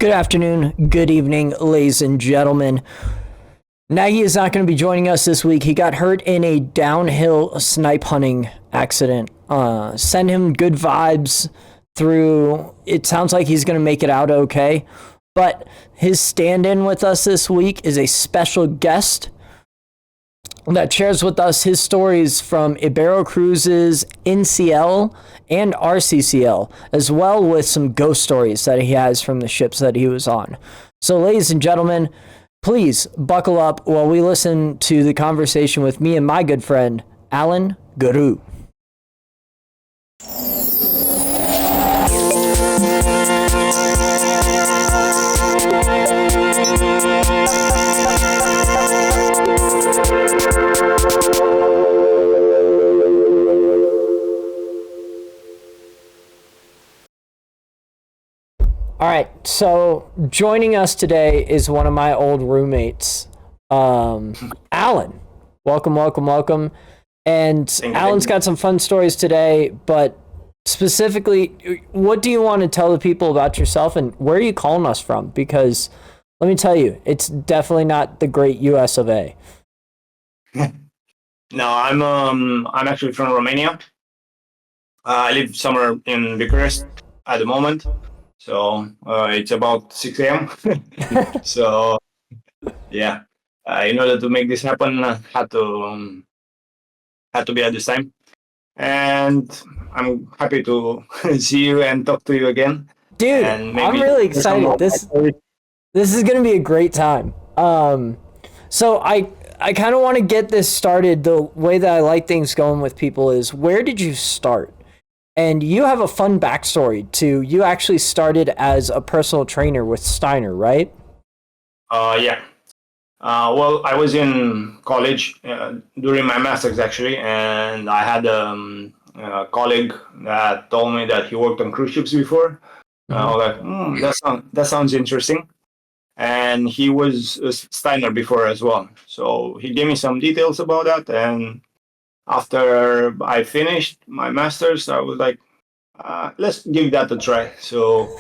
Good afternoon, good evening, ladies and gentlemen. Nagy is not going to be joining us this week. He got hurt in a downhill snipe hunting accident. Send him good vibes through. It sounds like he's going to make it out okay. But his stand-in with us this week is a special guest that shares with us his stories from Iberia Cruises, NCL, and RCCL, as well with some ghost stories that he has from the ships that he was on. So, ladies and gentlemen, please buckle up while we listen to the conversation with me and my good friend, Alin Guru. All right, so joining us today is one of my old roommates, Alin. Welcome. And Alan's got some fun stories today, but specifically, what do you want to tell the people about yourself and where are you calling us from? Because let me tell you, it's definitely not the great US of A. No, I'm actually from Romania. I live somewhere in Bucharest at the moment. So it's about 6 a.m. So yeah, in order to make this happen, had to be at this time, and I'm happy to see you and talk to you again. Dude, I'm really excited. This is gonna be a great time. So I kind of want to get this started. The way that I like things going with people is, where did you start? And you have a fun backstory too. You actually started as a personal trainer with Steiner, right? Yeah. Well, I was in college during my master's actually, and I had a colleague that told me that he worked on cruise ships before. I was like, that sounds interesting. And he was a Steiner before as well. So he gave me some details about that, and after I finished my master's, I was like, let's give that a try. So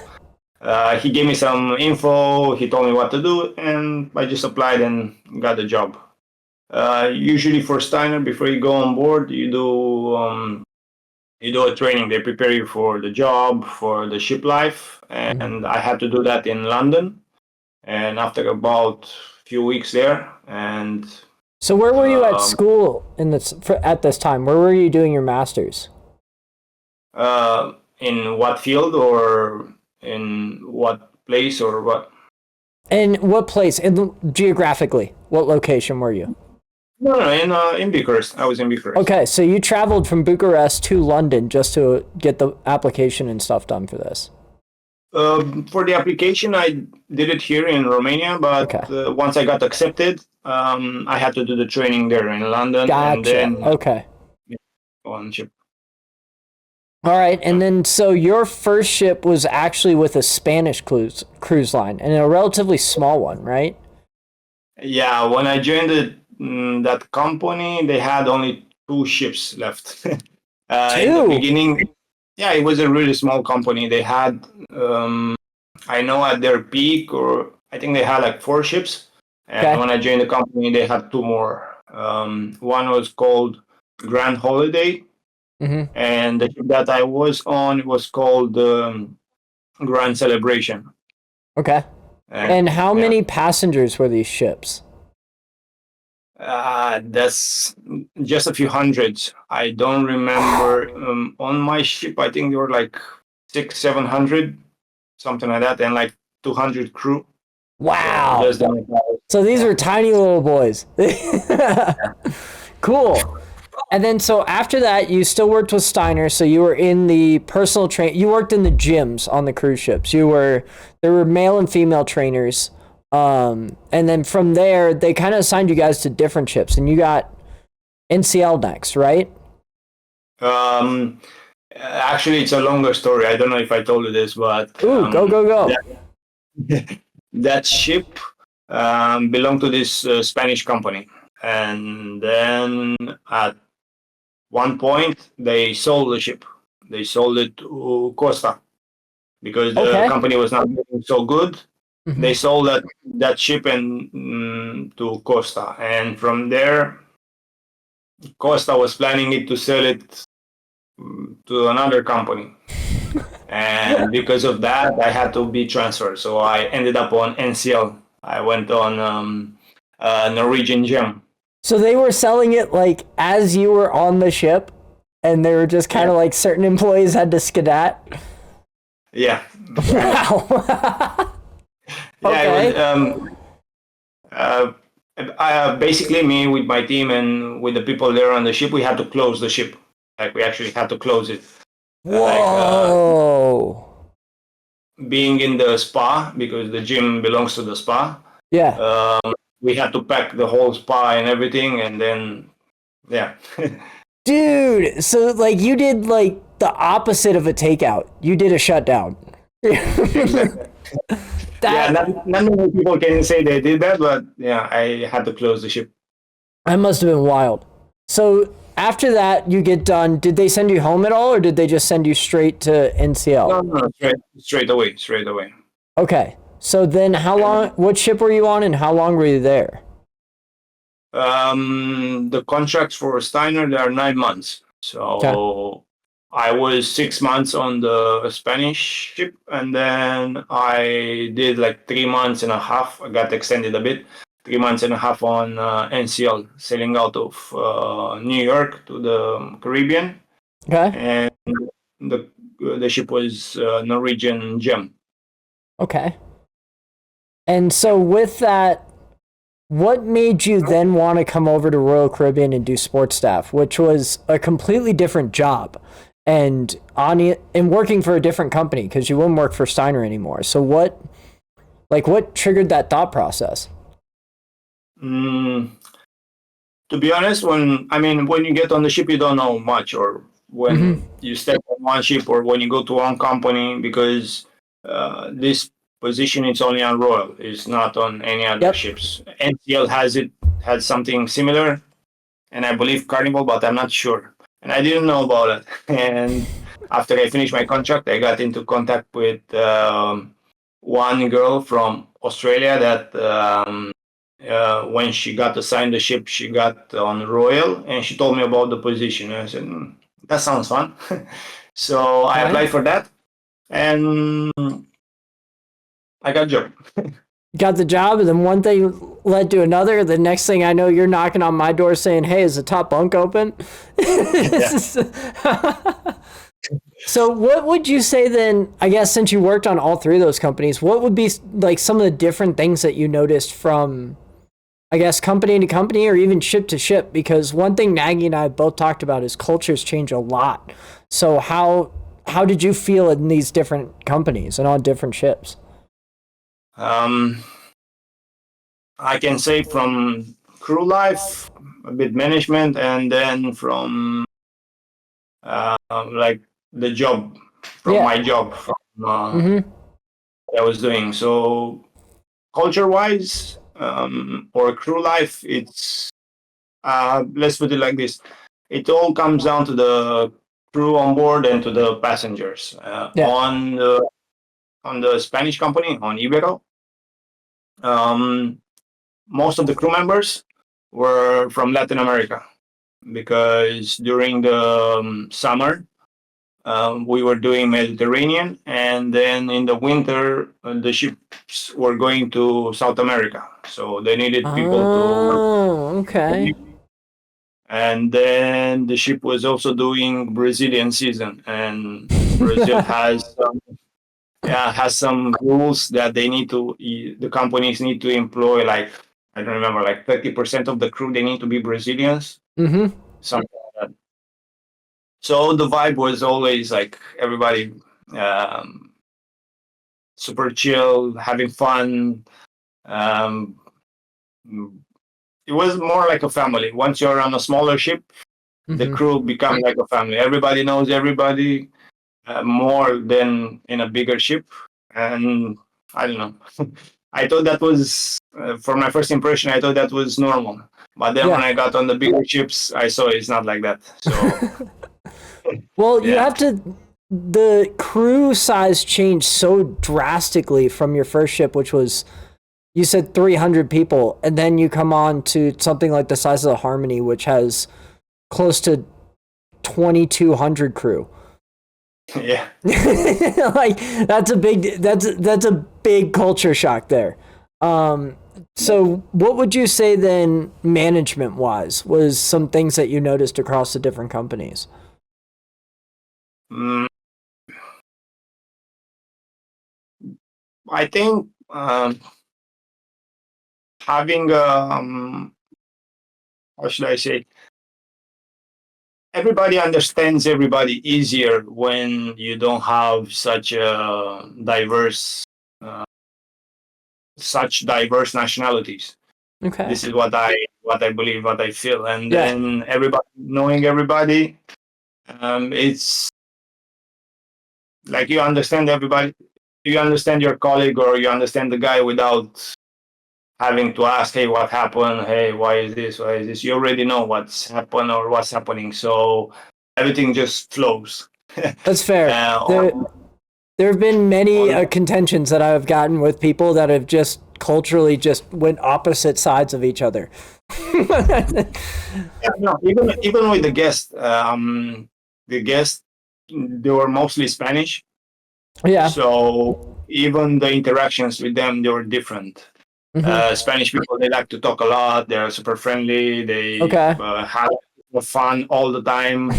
he gave me some info, he told me what to do, and I just applied and got the job. Usually for Steiner, before you go on board, you do a training. They prepare you for the job, for the ship life, and I had to do that in London. And after about a few weeks there, and so where were you at school at this time? Where were you doing your master's? In what field or in what place or what? In what place? Geographically, what location were you? No, in Bucharest. I was in Bucharest. Okay, so you traveled from Bucharest to London just to get the application and stuff done for this. For the application, I did it here in Romania, but once I got accepted, I had to do the training there in London. Gotcha. And then on ship. All right, and then so your first ship was actually with a Spanish cruise line, and a relatively small one, right? Yeah, when I joined that company, they had only 2 ships left. In the beginning, yeah, it was a really small company. They had, I know at their peak, or I think they had like 4 ships. And when I joined the company, they had 2 more. One was called Grand Holiday. And the ship that I was on was called Grand Celebration. Okay. And how many passengers were these ships? That's just a few hundreds. I don't remember. On my ship, I think there were like 600-700, something like that, and like 200 crew. Wow. So these were tiny little boys. Cool. And then so after that, you still worked with Steiner. So you were in the personal you worked in the gyms on the cruise ships. There were male and female trainers. And then from there, they kind of assigned you guys to different ships, and you got NCL next, right? Actually, it's a longer story. I don't know if I told you this, but go. That ship belonged to this Spanish company, and then at one point they sold the ship. They sold it to Costa because the company was not doing so good. They sold that ship and to Costa, and from there, Costa was planning it to sell it to another company. And because of that, I had to be transferred. So I ended up on NCL. I went on Norwegian Gem. So they were selling it like as you were on the ship, and they were just kind of like certain employees had to skedat. Yeah. Wow. Yeah. It was, basically, me with my team and with the people there on the ship, we had to close the ship. Like we actually had to close it. Whoa. Being in the spa, because the gym belongs to the spa. Yeah. We had to pack the whole spa and everything, and then Dude, so like you did like the opposite of a takeout. You did a shutdown. Exactly. Not many people can say they did that, but yeah, I had to close the ship. That must have been wild. So after that, you get done. Did they send you home at all, or did they just send you straight to NCL? No, straight away. Okay. So then how long, what ship were you on and how long were you there? The contracts for Steiner, they are 9 months. So I was 6 months on the Spanish ship, and then I did like 3 months and a half. I got extended a bit. 3 months and a half on NCL, sailing out of New York to the Caribbean. Okay. And the ship was Norwegian Gem. Okay. And so with that, what made you then want to come over to Royal Caribbean and do sports staff, which was a completely different job, and working for a different company because you wouldn't work for Steiner anymore? So what triggered that thought process? To be honest, when you get on the ship, you don't know much, or when you step on one ship, or when you go to one company, because this position it's only on Royal, it's not on any other ships. NCL had something similar, and I believe Carnival, but I'm not sure, and I didn't know about it. And after I finished my contract, I got into contact with one girl from Australia that when she got assigned the ship, she got on Royal, and she told me about the position. And I said, that sounds fun. So I applied for that, and I got a job. Got the job, and then one thing led to another. The next thing I know, you're knocking on my door saying, "Hey, is the top bunk open?" So what would you say then, I guess, since you worked on all three of those companies, what would be like some of the different things that you noticed from, I guess, company to company or even ship to ship? Because one thing Nagy and I both talked about is cultures change a lot. So how did you feel in these different companies and on different ships? I can say from crew life, a bit management, and then from like the job, from my job, from what I was doing. So culture-wise, or crew life, it's let's put it like this: it all comes down to the crew on board and to the passengers. On the Spanish company, on Iberia, most of the crew members were from Latin America, because during the summer we were doing Mediterranean, and then in the winter the ships were going to South America, so they needed people to. And then the ship was also doing Brazilian season, and Brazil has some rules that the companies need to employ, like, I don't remember, like 30% of the crew, they need to be Brazilians. Something like that. So the vibe was always like everybody super chill, having fun. It was more like a family. Once you're on a smaller ship, the crew become like a family. Everybody knows everybody more than in a bigger ship. And I don't know. I thought that was, for my first impression, I thought that was normal. But then when I got on the bigger ships, I saw it's not like that. So, well, you have to the crew size changed so drastically from your first ship, which was, you said 300 people, and then you come on to something like the size of the Harmony, which has close to 2,200 crew. Yeah. Like that's a big culture shock there. So what would you say then, management wise, was some things that you noticed across the different companies? I think having how should I say, everybody understands everybody easier when you don't have such a diverse nationalities. Okay. This is what I believe, what I feel, and Yeah. then everybody knowing everybody, it's like you understand everybody, you understand your colleague or you understand the guy without having to ask, hey, what happened? Hey, why is this? Why is this? You already know what's happened or what's happening, so everything just flows. That's fair. There have been many contentions that I've gotten with people that have just culturally just went opposite sides of each other. No, even with the guests, they were mostly Spanish. Yeah. So even the interactions with them, they were different. Spanish people, they like to talk a lot. They're super friendly. They have fun all the time.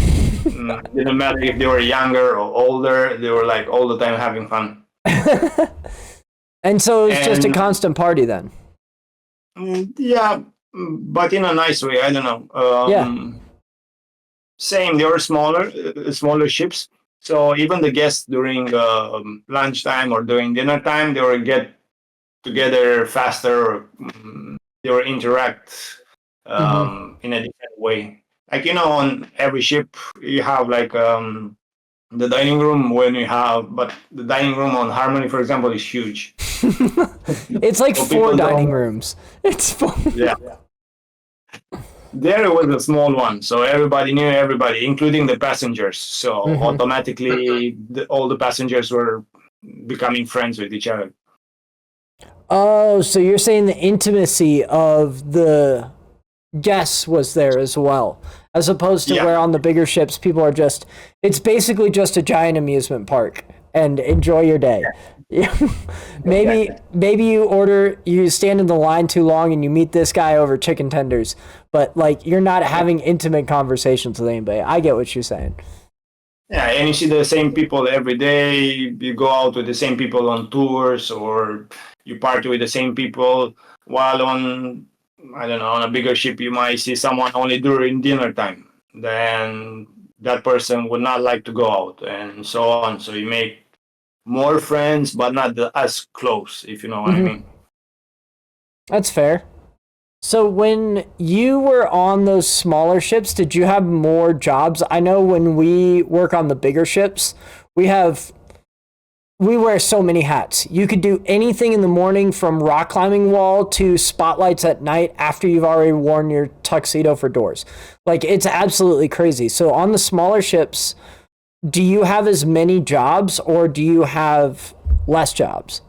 Didn't matter if they were younger or older. They were like all the time having fun. And so it's just a constant party then. Yeah, but in a nice way. I don't know. Same. They were smaller ships. So even the guests during lunchtime or during dinner time, they will get together faster. Or, they will interact in a different way. Like, on every ship, you have like the dining room but the dining room on Harmony, for example, is huge. It's like so 4 dining rooms. It's 4. Yeah. There was a small one, so everybody knew everybody, including the passengers. So automatically, all the passengers were becoming friends with each other. Oh, so you're saying the intimacy of the guests was there as well, as opposed to where on the bigger ships, people are just, it's basically just a giant amusement park and enjoy your day. Maybe you stand in the line too long and you meet this guy over chicken tenders, but like you're not having intimate conversations with anybody. I get what you're saying. Yeah, and you see the same people every day. You go out with the same people on tours, or you party with the same people. While on a bigger ship, you might see someone only during dinner time. Then that person would not like to go out, and so on. So you make more friends, but not as close, if you know what I mean. That's fair. So when you were on those smaller ships, did you have more jobs? I know when we work on the bigger ships, we wear so many hats. You could do anything in the morning, from rock climbing wall to spotlights at night after you've already worn your tuxedo for doors. Like, it's absolutely crazy. So on the smaller ships, do you have as many jobs or do you have less jobs?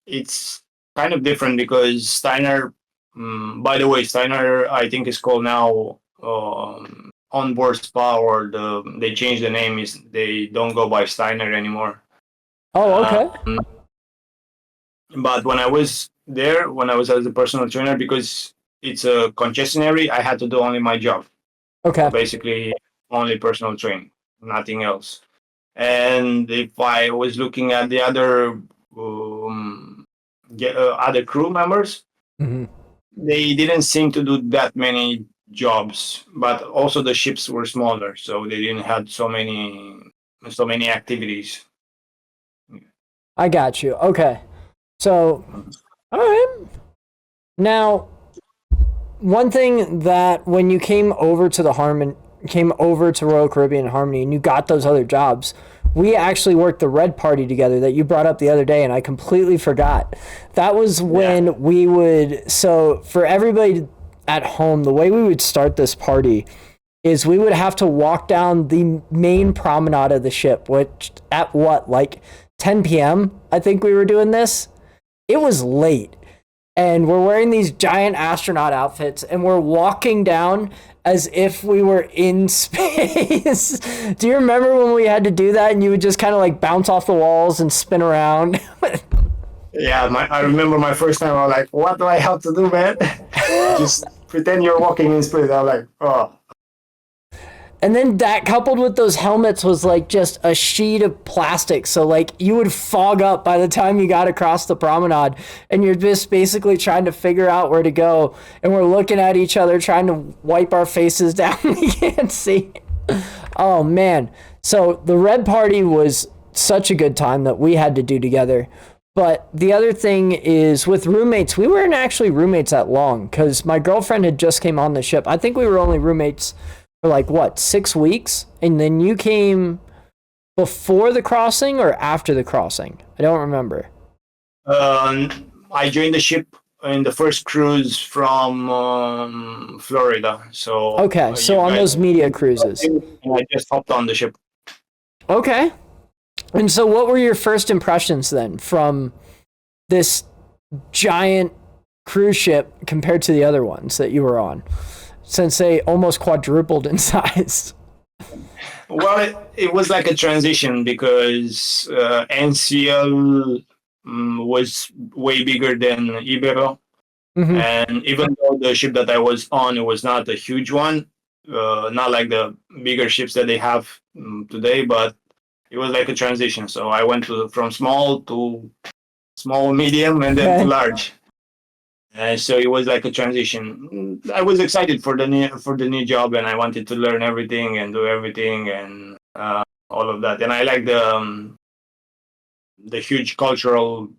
It's kind of different because Steiner, by the way, Steiner, I think is called now Onboard Spa, or they changed the name. They don't go by Steiner anymore. Oh, okay. But when I was there, when I was as a personal trainer, because it's a concessionary, I had to do only my job. Okay. So basically, only personal training, nothing else. And if I was looking at the other other crew members, they didn't seem to do that many jobs, but also the ships were smaller, so they didn't have so many activities. I got you. Okay. So, all right. Now, one thing that when you came over to Royal Caribbean Harmony and you got those other jobs, we actually worked the Red Party together that you brought up the other day, and I completely forgot. That was when we would, so for everybody at home, the way we would start this party is we would have to walk down the main promenade of the ship, which at what, like 10 p.m. I think we were doing this. It was late. And we're wearing these giant astronaut outfits and we're walking down as if we were in space. Do you remember when we had to do that and you would just kind of like bounce off the walls and spin around? Yeah, I remember my first time. I was like, "What do I have to do, man?" Just pretend you're walking in space. I'm like, "Oh." And then that coupled with those helmets was like just a sheet of plastic. So like you would fog up by the time you got across the promenade and you're just basically trying to figure out where to go. And we're looking at each other trying to wipe our faces down. We can't see. Oh man. So the red party was such a good time that we had to do together. But the other thing is with roommates, we weren't actually roommates that long because my girlfriend had just came on the ship. I think we were only roommates for like what, 6 weeks? And then you came before the crossing or after the crossing? I don't remember. I joined the ship in the first cruise from Florida. So okay, so on those media cruises. And I just hopped on the ship. Okay. And so what were your first impressions then from this giant cruise ship compared to the other ones that you were on? Since they almost quadrupled in size. Well, it was like a transition because NCL was way bigger than Iberia. Mm-hmm. And even though the ship that I was on, it was not a huge one, not like the bigger ships that they have today, but it was like a transition. So I went from small to small, medium, and then to large. So it was like a transition. I was excited for the new job, and I wanted to learn everything and do everything and all of that. And I like the huge cultural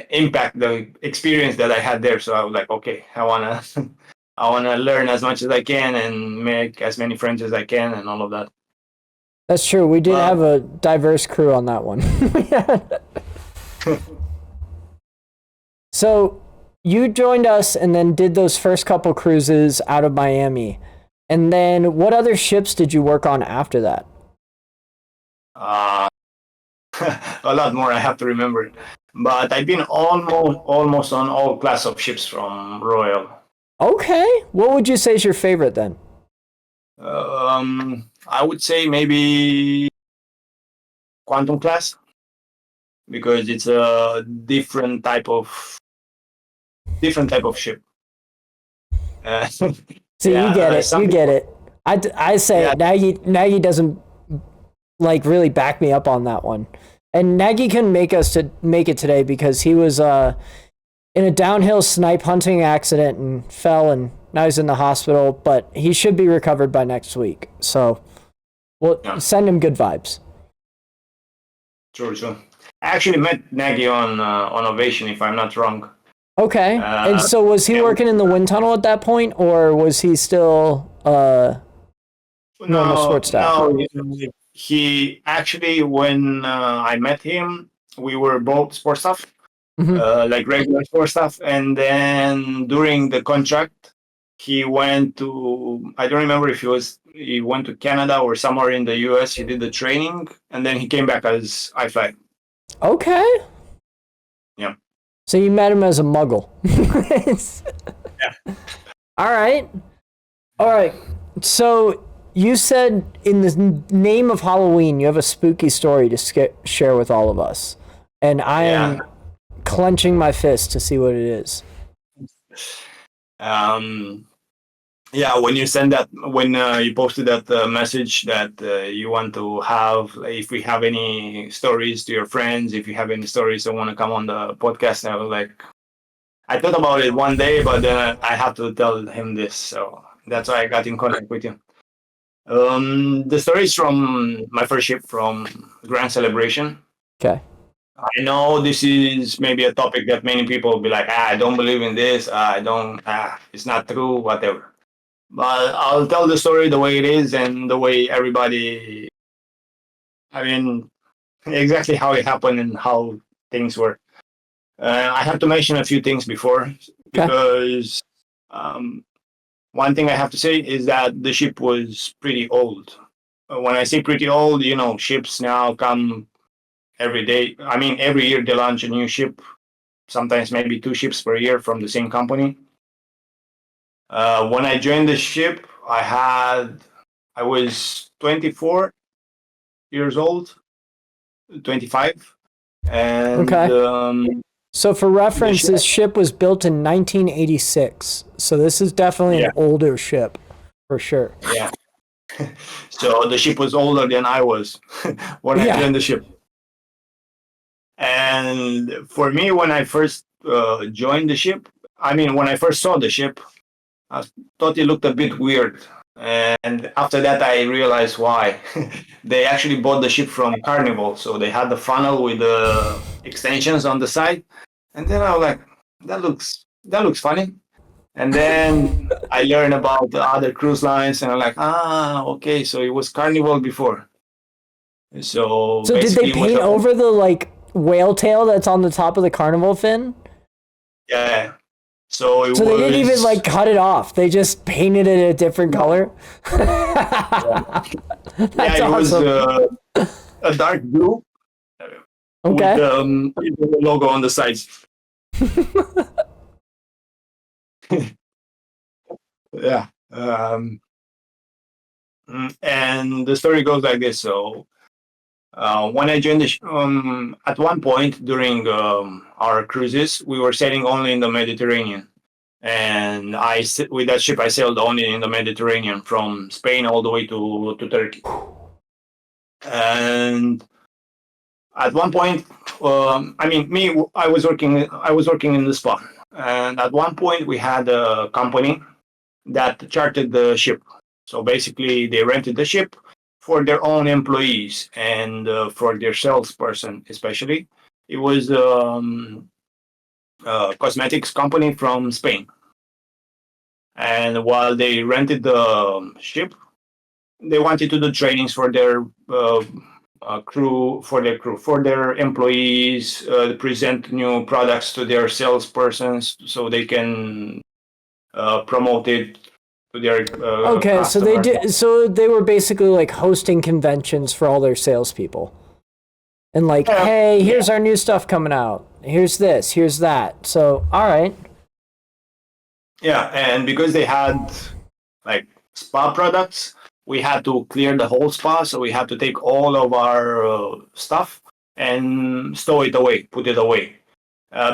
impact, the experience that I had there. So I was like, okay, I wanna learn as much as I can and make as many friends as I can and all of that. That's true. We did have a diverse crew on that one. So you joined us and then did those first couple cruises out of Miami. And then what other ships did you work on after that? A lot more, I have to remember. But I've been almost on all class of ships from Royal. Okay. What would you say is your favorite then? I would say maybe Quantum class because it's a different type of ship. So yeah, you get it. You get it. I say yeah. Nagy doesn't like really back me up on that one. And Nagy couldn't make it today because he was in a downhill snipe hunting accident and fell, and now he's in the hospital. But he should be recovered by next week. So we'll send him good vibes. True. I actually met Nagy on Ovation, if I'm not wrong. Okay. And so was he working in the wind tunnel at that point, or was he still normal sports staff? No, he actually, when I met him, we were both sports staff, like regular sports staff. And then during the contract, he went to, I don't remember if he went to Canada or somewhere in the US. He did the training, and then he came back as iFly. Okay. Yeah. So you met him as a muggle. Yeah. All right. So you said in the name of Halloween, you have a spooky story to share with all of us. And I am clenching my fist to see what it is. Yeah, when you send that, when you posted that message that you want to have, if we have any stories to your friends, if you have any stories that want to come on the podcast, I was like, I thought about it one day, but then I have to tell him this, so that's why I got in contact with you. The story is from my first ship, from Grand Celebration. Okay. I know this is maybe a topic that many people will be like, I don't believe in this, it's not true, whatever. But I'll tell the story the way it is and the way everybody, exactly how it happened and how things were. I have to mention a few things before, because one thing I have to say is that the ship was pretty old. When I say pretty old, ships now come every day. I mean, every year they launch a new ship. Sometimes maybe 2 ships per year from the same company. When I joined the ship, I was 24 years old, 25, and Okay. So for reference, this ship was built in 1986. So this is definitely an older ship, for sure. Yeah. So the ship was older than I was when I joined the ship. And for me, when I first joined the ship, when I first saw the ship, I thought it looked a bit weird. And after that, I realized why. They actually bought the ship from Carnival. So they had the funnel with the extensions on the side. And then I was like, that looks funny. And then I learned about the other cruise lines, and I'm like, okay, so it was Carnival before. So did they paint over the whale tail that's on the top of the Carnival fin? Yeah. So they didn't even cut it off. They just painted it a different color. That's awesome. Was a dark blue. Okay. With the logo on the sides. Yeah. And the story goes like this. So when I joined at one point during our cruises, we were sailing only in the Mediterranean. And with that ship, I sailed only in the Mediterranean from Spain all the way to Turkey. And at one point, I was working in the spa. And at one point, we had a company that chartered the ship. So basically, they rented the ship for their own employees and for their salesperson, especially. It was a cosmetics company from Spain. And while they rented the ship, they wanted to do trainings for their crew, for their employees, present new products to their salespersons so they can promote it to their okay, customers. so they did. So they were basically hosting conventions for all their salespeople, and hey, here's our new stuff coming out. Here's this. Here's that. So all right. Yeah, and because they had spa products, we had to clear the whole spa, so we had to take all of our stuff and stow it away, put it away,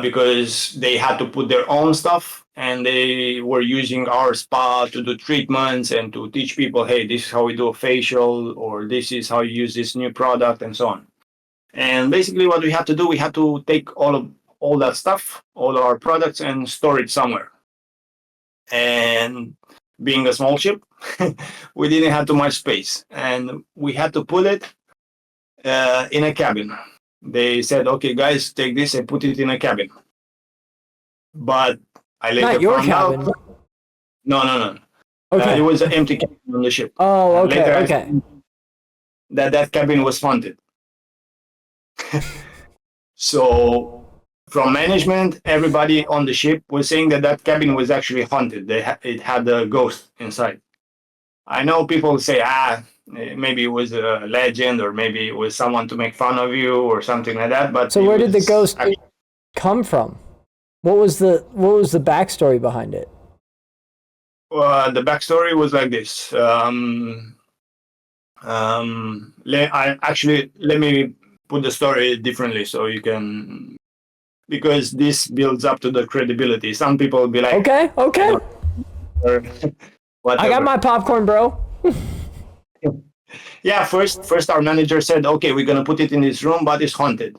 because they had to put their own stuff, and they were using our spa to do treatments and to teach people, hey, this is how we do a facial, or this is how you use this new product, and so on. And basically what we had to do, we had to take all that stuff, all our products, and store it somewhere. And being a small ship, we didn't have too much space, and we had to put it in a cabin. They said, okay, guys, take this and put it in a cabin. But I later Not your found cabin. out. No. Okay. It was an empty cabin on the ship. Oh, okay, later okay. That cabin was haunted. So from management, everybody on the ship was saying that cabin was actually haunted. It had a ghost inside. I know people say, maybe it was a legend, or maybe it was someone to make fun of you or something like that. But so where did the ghost come from? What was the backstory behind it? The backstory was like this. Let me put the story differently so you can, because this builds up to the credibility. Some people will be like, okay. Or I got my popcorn, bro. Yeah, first our manager said, okay, we're gonna put it in this room, but it's haunted.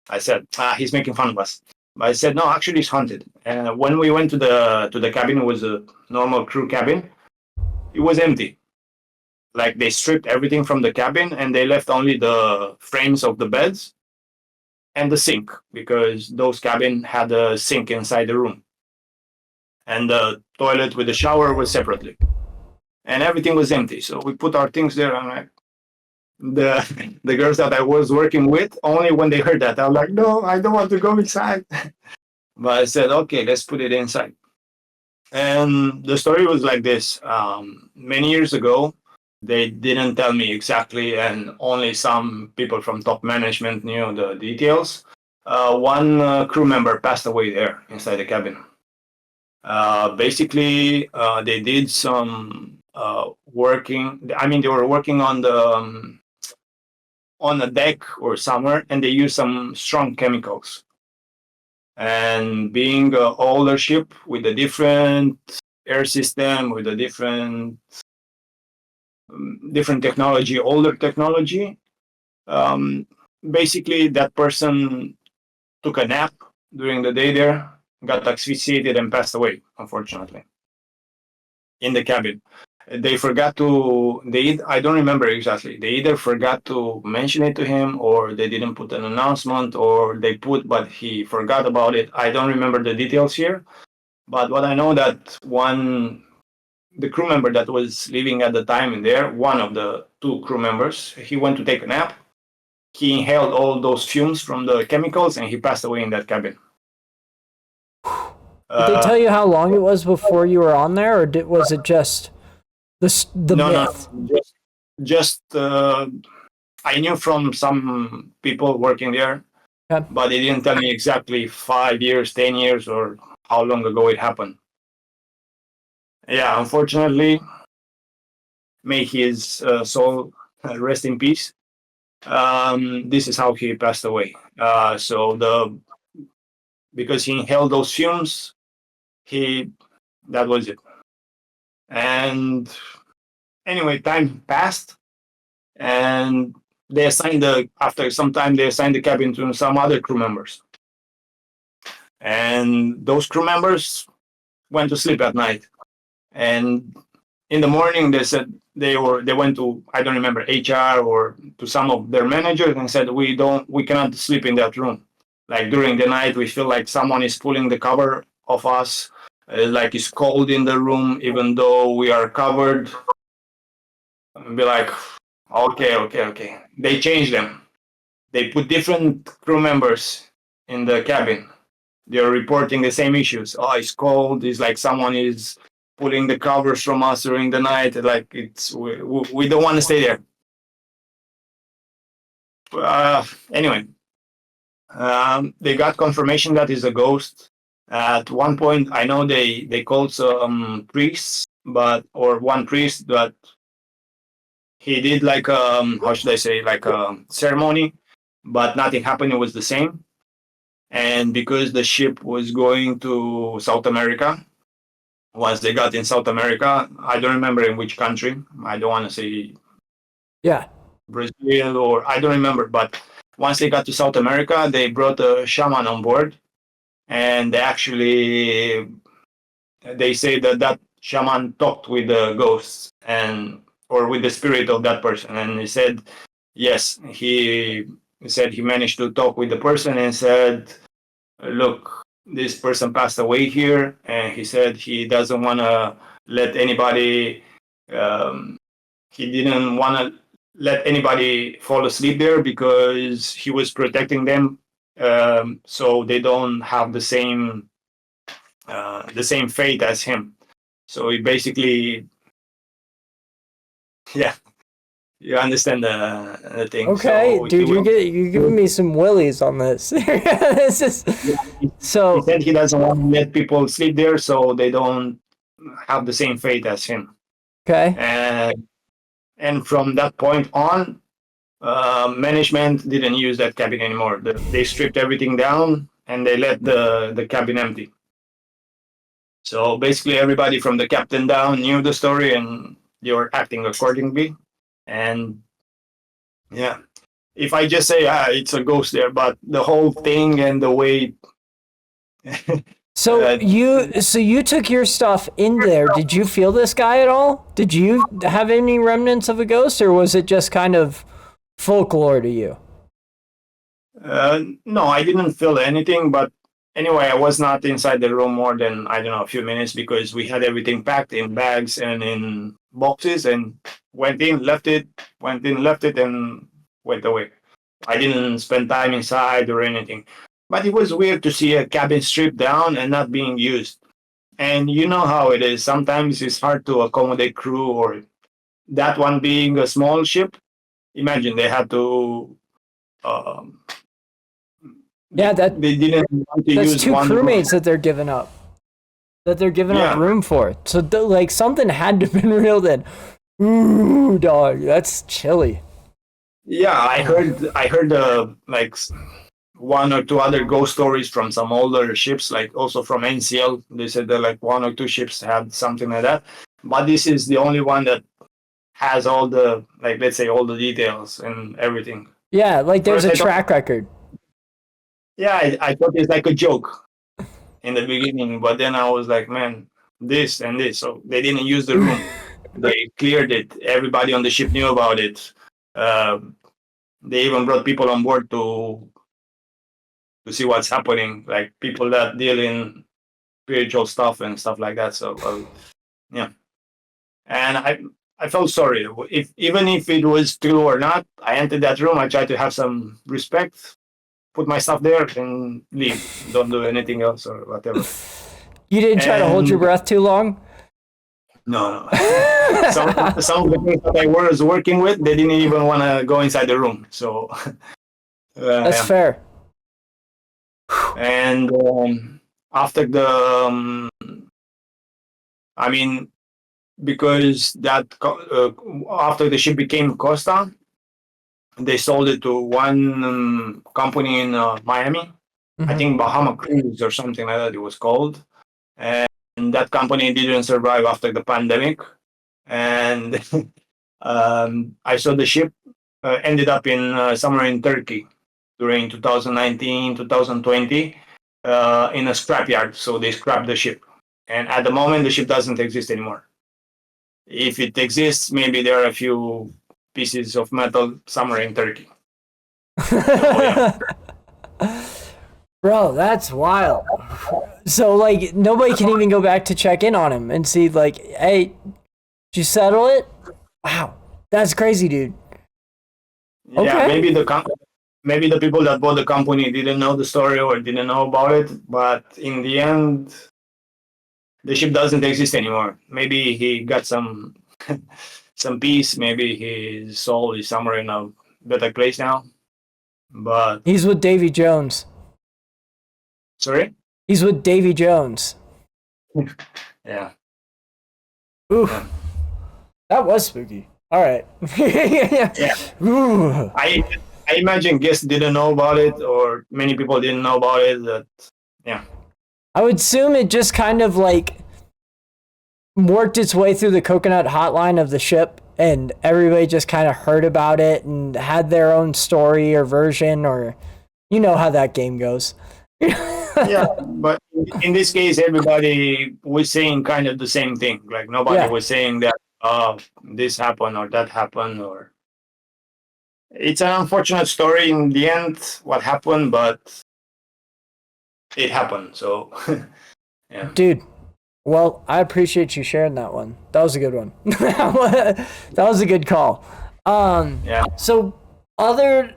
I said, he's making fun of us. But I said, no, actually it's haunted. And when we went to the cabin, it was a normal crew cabin. It was empty. Like they stripped everything from the cabin and they left only the frames of the beds and the sink, because those cabin had a sink inside the room. And the toilet with the shower was separately. And everything was empty. So we put our things there, and like the girls that I was working with, only when they heard that, I was like, no, I don't want to go inside. But I said, okay, let's put it inside. And the story was like this. Many years ago, they didn't tell me exactly, and only some people from top management knew the details. One crew member passed away there inside the cabin. Basically, they did some working. I mean, they were working on a deck or somewhere, and they used some strong chemicals. And being an older ship with a different air system, with a different technology, older technology, um, basically that person took a nap during the day there, got asphyxiated, and passed away, unfortunately, in the cabin. They forgot to, I don't remember exactly. They either forgot to mention it to him, or they didn't put an announcement, or they put, but he forgot about it. I don't remember the details here. But what I know that the crew member that was living at the time in there, one of the two crew members, he went to take a nap. He inhaled all those fumes from the chemicals, and he passed away in that cabin. Did they tell you how long it was before you were on there, or was it just the myth? No, just I knew from some people working there, Okay. but they didn't tell me exactly 5 years, 10 years, or how long ago it happened. Yeah, unfortunately, may his soul rest in peace. This is how he passed away. Because he inhaled those fumes, that was it. And anyway, time passed, and after some time they assigned the cabin to some other crew members, and those crew members went to sleep at night. And in the morning, they said they went to, I don't remember, HR or to some of their managers, and said we cannot sleep in that room. Like during the night, we feel like someone is pulling the cover of us, like it's cold in the room, even though we are covered. And be like, okay. They changed them. They put different crew members in the cabin. They're reporting the same issues. Oh, it's cold. It's like someone is pulling the covers from us during the night. Like we don't want to stay there. Anyway, they got confirmation that is a ghost. At one point, I know they called some priests, or one priest, but he did like how should I say, like a ceremony, but nothing happened. It was the same. And because the ship was going to South America, once they got in South America, I don't remember in which country. I don't want to say Brazil, or I don't remember. But once they got to South America, they brought a shaman on board, and they say that shaman talked with the ghosts or with the spirit of that person, and he said yes. He said he managed to talk with the person and said, look, this person passed away here, and he said he doesn't want to let anybody he didn't want to let anybody fall asleep there, because he was protecting them, so they don't have the same fate as him. So he basically, yeah, you understand the thing. Okay, so dude, you're giving me some willies on this. This is so. He said he doesn't want to let people sleep there, so they don't have the same fate as him. Okay. And from that point on, management didn't use that cabin anymore. They stripped everything down, and they let the cabin empty. So basically, everybody from the captain down knew the story, and they were acting accordingly. And yeah, if I just say it's a ghost there, but the whole thing and the way. So you took your stuff in there. Did you feel this guy at all? Did you have any remnants of a ghost, or was it just kind of folklore to you? No, I didn't feel anything, but anyway, I was not inside the room more than, I don't know, a few minutes, because we had everything packed in bags and in boxes, and went in, left it, and went away. I didn't spend time inside or anything. But it was weird to see a cabin stripped down and not being used. And you know how it is. Sometimes it's hard to accommodate crew, or that one being a small ship. Imagine they had to. Um, Yeah, they didn't want to that's use two one room. crewmates that they're giving up. That they're giving up Yeah, room for. So like something had to have been real then. Ooh, dog, that's chilly. yeah. I heard like one or two other ghost stories from some older ships, like also from NCL. They said that like one or two ships had something like that. But this is the only one that has all the, like, let's say, all the details and everything. Yeah, like there's First, a I thought, track record. yeah, I thought it's like a joke in the beginning, but then I was like, man, this and this. So they didn't use the room. They cleared it. Everybody on the ship knew about it. Uh, they even brought people on board to see what's happening, like people that deal in spiritual stuff and stuff like that. So yeah, and I felt sorry. If even if it was true or not, I entered that room. I tried to have some respect, put my stuff there, and leave. Don't do anything else or whatever. You didn't try to hold your And breath too long? no, no. Some of the things that I was working with, they didn't even want to go inside the room. So That's yeah. fair. And after the, I mean, because after the ship became Costa, they sold it to one company in Miami. I Mhm. think Bahama Cruise or something like that it was called. And that company didn't survive after the pandemic. And I saw the ship ended up in somewhere in Turkey during 2019, 2020 in a scrapyard. So they scrapped the ship. And at the moment, the ship doesn't exist anymore. If it exists, maybe there are a few pieces of metal somewhere in Turkey. So yeah, Bro, that's wild. So like nobody can even go back to check in on him and see like, hey, did you settle it? Wow, that's crazy, dude. yeah. Okay. Maybe the people that bought the company didn't know the story or didn't know about it. But in the end, the ship doesn't exist anymore. Maybe he got some some peace. Maybe his soul is somewhere in a better place now. But He's with Davy Jones. sorry, He's with Davy Jones. yeah, Ooh, yeah, that was spooky. All right. yeah. Ooh. I imagine guests didn't know about it, or many people didn't know about it. That yeah, I would assume it just kind of like worked its way through the coconut hotline of the ship and everybody just kind of heard about it and had their own story or version or you know how that game goes. yeah. But in this case, everybody was saying kind of the same thing. Like nobody Yeah. was saying that this happened or that happened, or it's an unfortunate story in the end. What happened, but it happened. So yeah, Dude, well, I appreciate you sharing that one. That was a good one. That was a good call. yeah. So other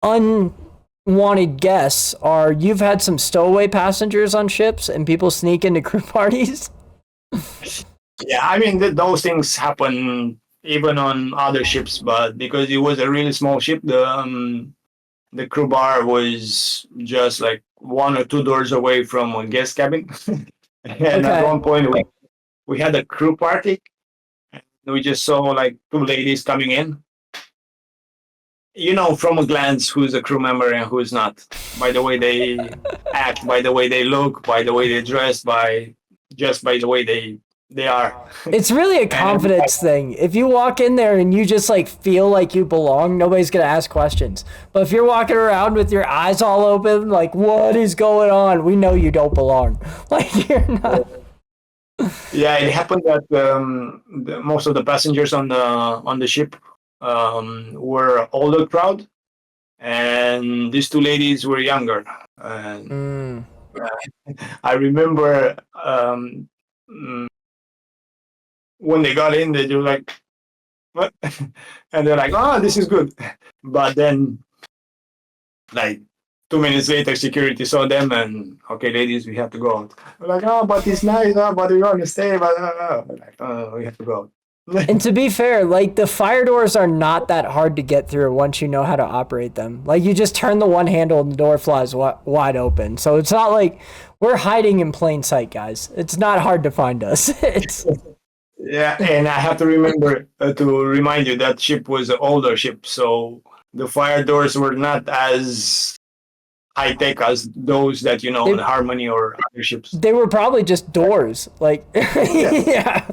unwanted guests are you've had some stowaway passengers on ships and people sneak into crew parties. Yeah, I mean those things happen even on other ships, but because it was a really small ship, the crew bar was just like one or two doors away from a guest cabin. And at Okay. one point, we had a crew party. We just saw like two ladies coming in. You know, from a glance, who's a crew member and who's not, by the way they act, by the way they look, by the way they dress, by the way they are. It's really a And everybody, confidence thing. If you walk in there and you just like feel like you belong, nobody's gonna ask questions. But if you're walking around with your eyes all open, like what is going on? We know you don't belong. Like you're not. yeah, it happened that most of the passengers on the ship were older crowd, and these two ladies were younger. And Mm. I remember mm, when they got in, they were like, "What?" And they're like, "Oh, this is good." But then, like 2 minutes later, security saw them and, okay, ladies, we have to go out. We're like, oh, but it's nice, but we want to stay, but we're like, oh, we have to go out. And to be fair, like the fire doors are not that hard to get through once you know how to operate them. Like you just turn the one handle and the door flies wide open. So it's not like we're hiding in plain sight, guys. It's not hard to find us. Yeah, and I have to remember to remind you that ship was an older ship, so the fire doors were not as high tech as those that on Harmony or other ships. They were probably just doors, like yeah.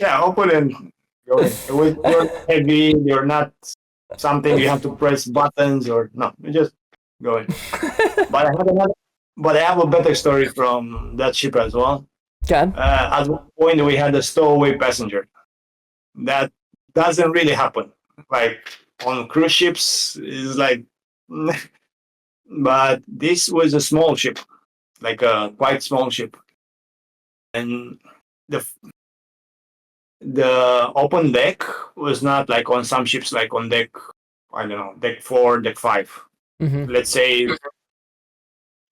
Yeah, open and go in. It was not heavy. They're not something you have to press buttons or no. You just go in. But I have a better story from that ship as well. Okay. At one point, we had a stowaway passenger. That doesn't really happen. Like on cruise ships, is like, but this was a small ship, like a quite small ship, and the open deck was not like on some ships, like on deck, I don't know, deck 4, deck 5. Mm-hmm. Let's say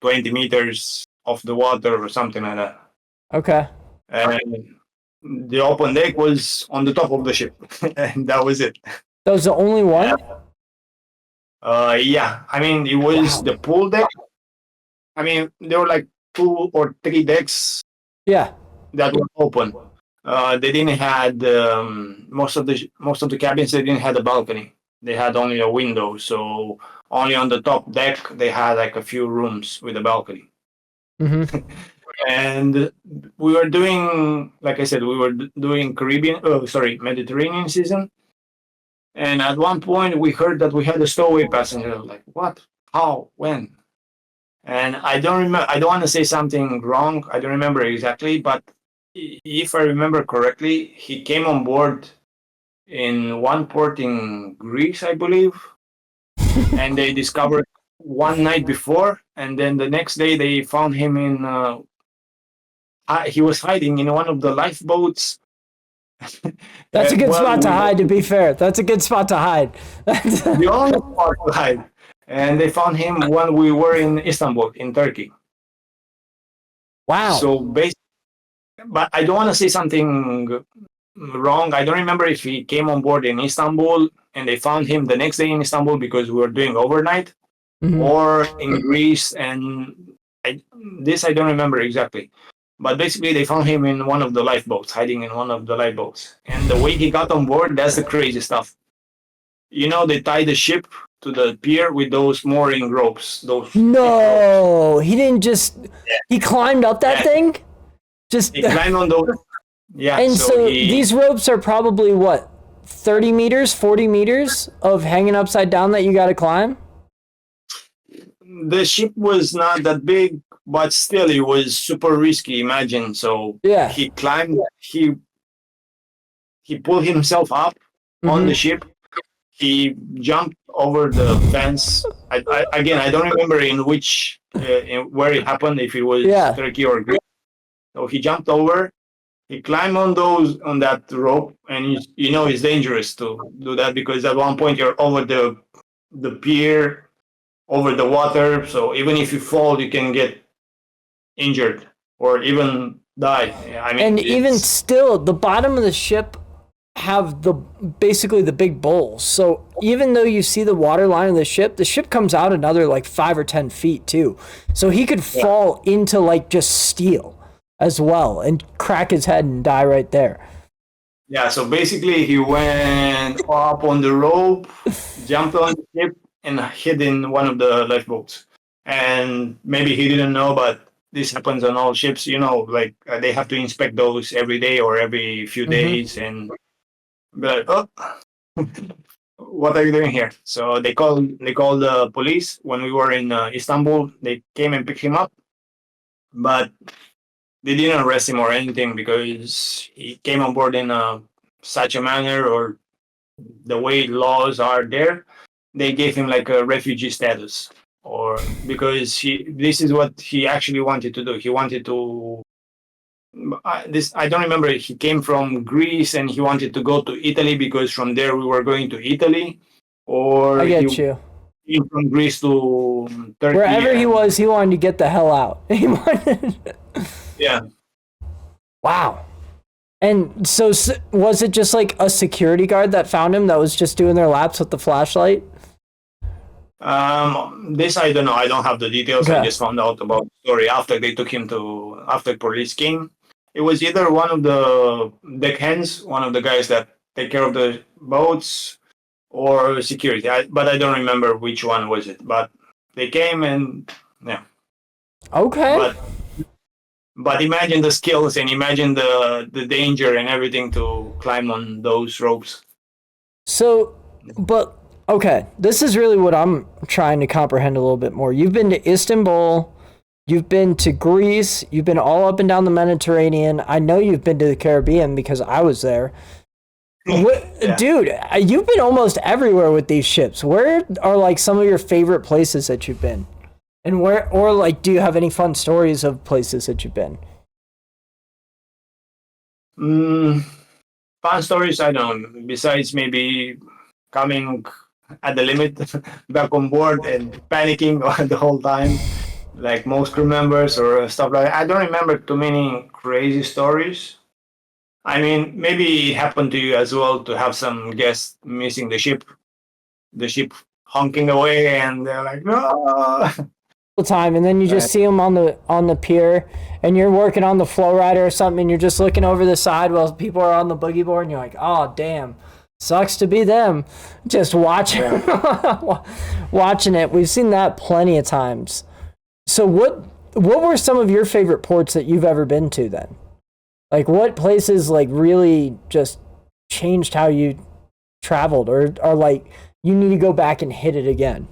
20 meters off the water or something like that. Okay. And the open deck was on the top of the ship, and that was it. That was the only one? Yeah. I mean, it was the pool deck. I mean, there were like 2 or 3 decks. Yeah. That were open. They didn't had most of the cabins. They didn't have a balcony. They had only a window. So only on the top deck they had like a few rooms with a balcony. Mm-hmm. And we were doing, like I said, we were doing Mediterranean season. And at one point we heard that we had a stowaway passenger. Like, what? How? When? And I don't remember. I don't want to say something wrong. I don't remember exactly, but if I remember correctly, he came on board in one port in Greece, I believe, and they discovered one night before, and then the next day they found him in. He was hiding in one of the lifeboats. That's a good spot to hide. To be fair, that's a good spot to hide. The only spot to hide, and they found him when we were in Istanbul, in Turkey. Wow. So basically. But I don't want to say something wrong. I don't remember if he came on board in Istanbul and they found him the next day in Istanbul because we were doing overnight, or in Greece. And I don't remember exactly. But basically, they found him in one of the lifeboats, hiding in one of the lifeboats. And the way he got on board, that's the crazy stuff. They tie the ship to the pier with those mooring ropes. No, he didn't just. Yeah. He climbed up that thing. He climbed on those. Yeah. And so these ropes are probably what, 30 meters, 40 meters of hanging upside down that you got to climb? The ship was not that big, but still it was super risky, imagine. So yeah. He climbed, he pulled himself up on the ship. He jumped over the fence. I don't remember in which, where it happened, if it was Turkey or Greece. So he jumped over, he climbed on that rope, and it's dangerous to do that because at one point you're over the pier, over the water. So even if you fall, you can get injured or even die. I mean, and even still, the bottom of the ship have basically the big bowls. So even though you see the water line of the ship comes out another like 5 or 10 feet too. So he could fall into like just steel as well and crack his head and die right there. Yeah, so basically he went up on the rope, jumped on the ship, and hid in one of the lifeboats. And maybe he didn't know, but this happens on all ships, they have to inspect those every day or every few days and be like, oh, what are you doing here? So they called the police when we were in Istanbul. They came and picked him up, but they didn't arrest him or anything because he came on board in such a manner, or the way laws are there, they gave him like a refugee status, or because this is what he actually wanted to do. He wanted to I don't remember. He came from Greece and he wanted to go to Italy because from there we were going to Italy. Or I get you. came from Greece to Turkey. Wherever he was, he wanted to get the hell out. He wanted. Yeah. Wow. And so was it just like a security guard that found him that was just doing their laps with the flashlight? This I don't know. I don't have the details. Okay. I just found out about the story after they took him to after police came. It was either one of the deckhands, one of the guys that take care of the boats, or security. But I don't remember which one was it. But they came and yeah. Okay. But imagine the skills and imagine the danger and everything to climb on those ropes. So, but okay, this is really what I'm trying to comprehend a little bit more. You've been to Istanbul, you've been to Greece, you've been all up and down the Mediterranean. I know you've been to the Caribbean because I was there. Yeah. Dude, you've been almost everywhere with these ships. Where are like some of your favorite places that you've been? And where, or like, do you have any fun stories of places that you've been? Fun stories, I don't know. Besides maybe coming at the limit back on board and panicking the whole time, like most crew members or stuff like that. I don't remember too many crazy stories. I mean, maybe it happened to you as well to have some guests missing the ship honking away, and they're like, no. The time, and then you just see them on the pier, and you're working on the flow rider or something, and you're just looking over the side while people are on the boogie board, and you're like, oh damn, sucks to be them. Just watching watching it. We've seen that plenty of times. So what were some of your favorite ports that you've ever been to then? Like what places like really just changed how you traveled, or like you need to go back and hit it again?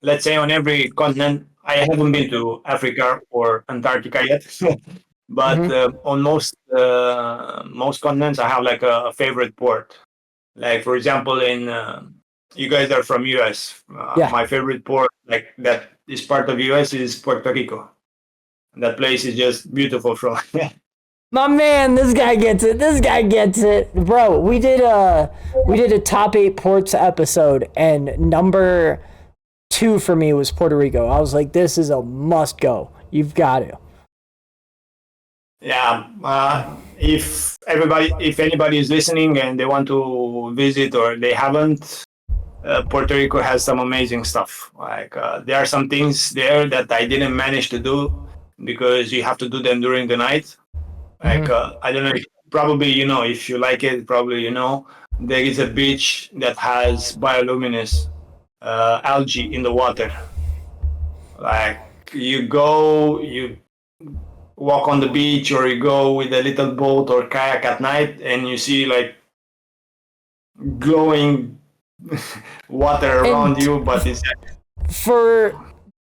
Let's say on every continent. I haven't been to Africa or Antarctica yet, but on most continents, I have like a favorite port. Like for example, in you guys are from US. Yeah. My favorite port, like that is part of US, is Puerto Rico. That place is just beautiful from. My man, this guy gets it. This guy gets it, bro. We did a top 8 ports episode, and number 2 for me was Puerto Rico. I was like, this is a must go. You've got to. Yeah. If anybody is listening and they want to visit or they haven't, Puerto Rico has some amazing stuff. Like there are some things there that I didn't manage to do because you have to do them during the night. Like I don't know. Probably if you like it. Probably there is a beach that has bioluminescent algae in the water. Like you walk on the beach, or you go with a little boat or kayak at night, and you see like glowing water around you, but it's for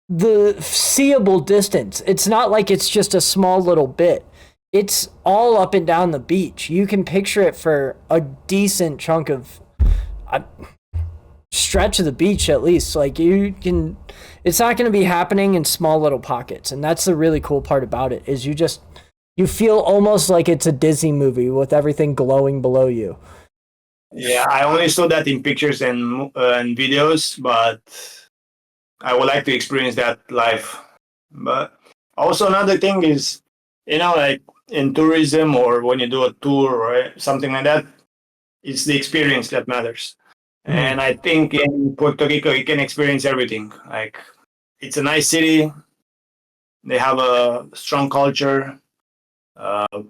the seeable distance. It's not like it's just a small little bit. It's all up and down the beach. You can picture it for a decent chunk of stretch of the beach, at least. Like it's not going to be happening in small little pockets. And that's the really cool part about it, is you feel almost like it's a Disney movie with everything glowing below you. Yeah, I only saw that in pictures and videos, but I would like to experience that live. But also another thing is, like in tourism or when you do a tour or something like that, it's the experience that matters. And I think in Puerto Rico, you can experience everything. Like, it's a nice city. They have a strong culture,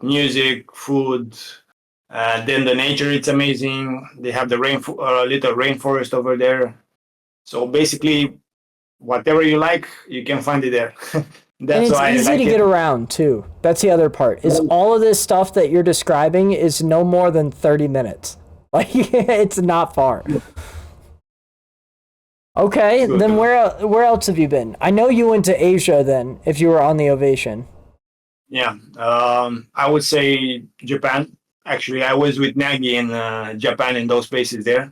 music, food. Then the nature, it's amazing. They have the little rainforest over there. So basically, whatever you like, you can find it there. That's and it's easy to get around too. That's the other part. Is all of this stuff that you're describing is no more than 30 minutes. Like it's not far. Okay, then where else have you been? I know you went to Asia then, if you were on the Ovation. Yeah, I would say Japan. Actually, I was with Nagy in Japan in those places there.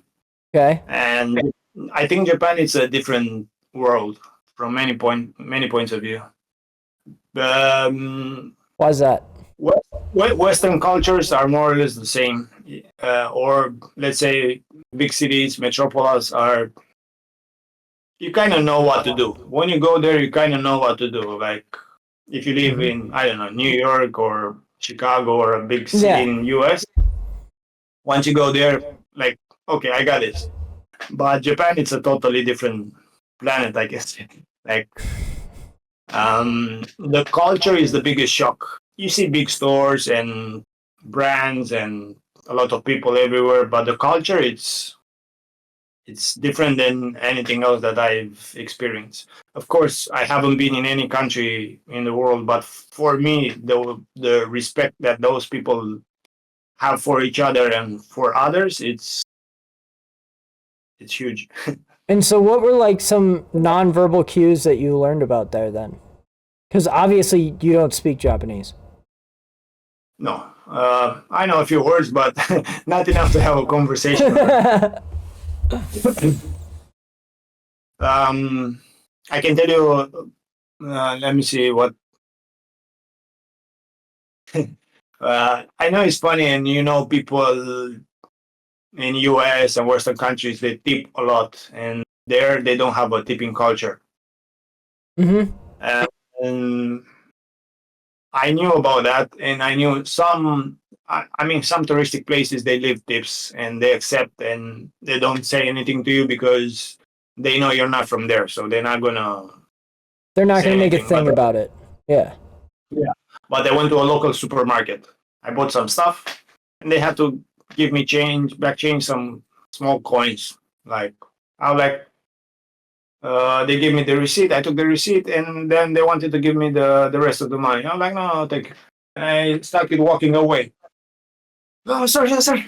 Okay. And I think Japan is a different world from many points of view. Why is that? Western cultures are more or less the same. or let's say big cities, metropolis are, you kind of know what to do. When you go there, you kind of know what to do. Like if you live in, I don't know, New York or Chicago or a big city in US, once you go there, like, okay, I got this. But Japan, it's a totally different planet, I guess. Like, the culture is the biggest shock. You see big stores and brands and a lot of people everywhere, but the culture, it's different than anything else that I've experienced. Of course, I haven't been in any country in the world, but for me, the respect that those people have for each other and for others, it's huge. And so, what were like some nonverbal cues that you learned about there then? Because obviously, you don't speak Japanese. No, I know a few words, but not enough to have a conversation. I can tell you. Let me see what. I know it's funny, and people in US and Western countries, they tip a lot, and there they don't have a tipping culture. Mm-hmm. And I knew about that, and I knew some. I mean, some touristic places they leave tips and they accept, and they don't say anything to you because they know you're not from there, so they're not gonna. They're not say going to make a anything. thing about it. Yeah. Yeah, but I went to a local supermarket. I bought some stuff, and they had to give me back change, some small coins. Like I was like, they gave me the receipt. I took the receipt, and then they wanted to give me the rest of the money. I'm like, no, thank you. And I started walking away. Oh, sorry, sorry.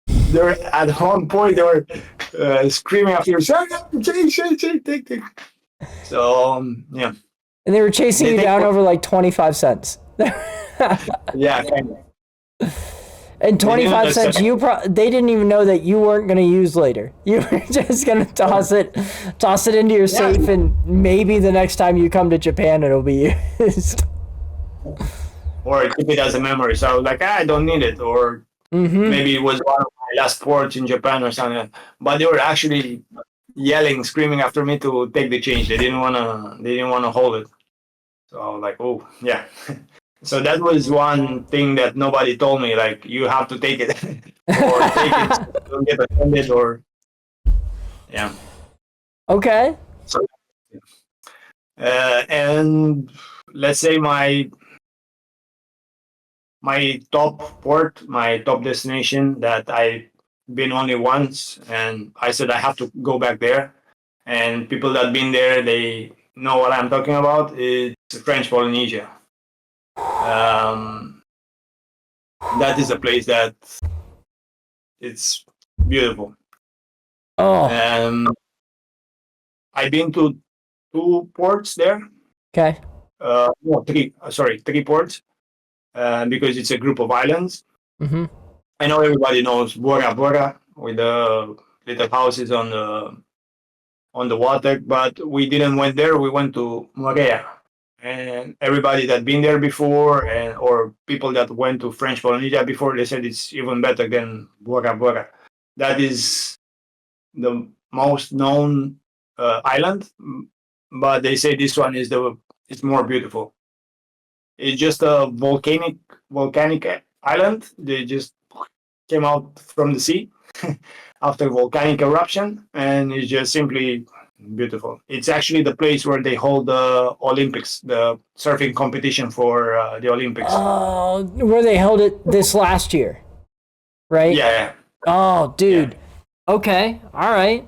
They're at one point they were screaming after you, change, take. So yeah. And they were chasing you down over like 25 cents. Yeah, kind of. And 25 cents, they didn't even know that you weren't going to use later. You were just going to toss it into your safe, and maybe the next time you come to Japan, it'll be used. Or keep it as a memory. So I was like, I don't need it. Or maybe it was one of my last ports in Japan or something. But they were actually yelling, screaming after me to take the change. They didn't wanna hold it. So I was like, oh yeah. So that was one thing that nobody told me. Like, you have to take it, or take it, so don't get offended, or yeah. Okay. So, and let's say my top port, my top destination that I've been only once, and I said I have to go back there. And people that been there, they know what I'm talking about. It's French Polynesia. That is a place that it's beautiful. Oh. I've been to 2 ports there. Okay. No, 3. Sorry, 3 ports. Because it's a group of islands. Mm-hmm. I know everybody knows Bora Bora with the little houses on the water, but we didn't went there. We went to Morea. And everybody that been there before, or people that went to French Polynesia before, they said it's even better than Bora Bora. That is the most known island, but they say this one is it's more beautiful. It's just a volcanic island. They just came out from the sea after volcanic eruption, and it's just simply beautiful. It's actually the place where they hold the Olympics, the surfing competition for the Olympics. Oh, where they held it this last year, right? Yeah. Oh, dude. Yeah. Okay. All right.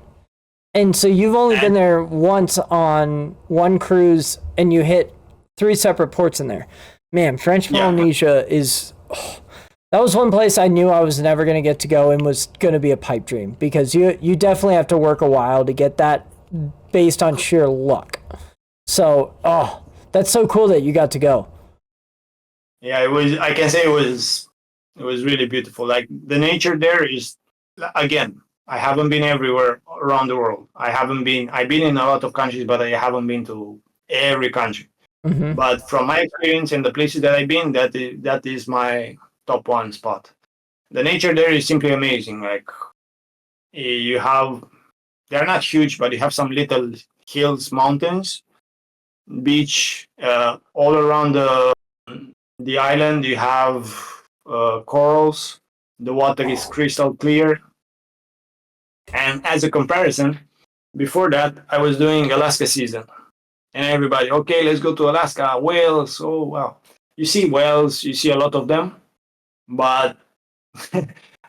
And so you've only been there once on one cruise, and you hit 3 separate ports in there. Man, French Polynesia is... Oh, that was one place I knew I was never going to get to go, and was going to be a pipe dream, because you definitely have to work a while to get that based on sheer luck. So, that's so cool that you got to go. Yeah, it was. I can say it was really beautiful. Like, the nature there is, again, I haven't been everywhere around the world. I've been in a lot of countries, but I haven't been to every country. Mm-hmm. But from my experience and the places that I've been, that is my top 1 spot. the nature there is simply amazing. Like you have, they're not huge, but you have some little hills, mountains, beach, all around the island. You have corals. The water is crystal clear. And as a comparison, before that, I was doing Alaska season, and everybody, okay, let's go to Alaska. Whales, oh wow! You see whales, you see a lot of them, but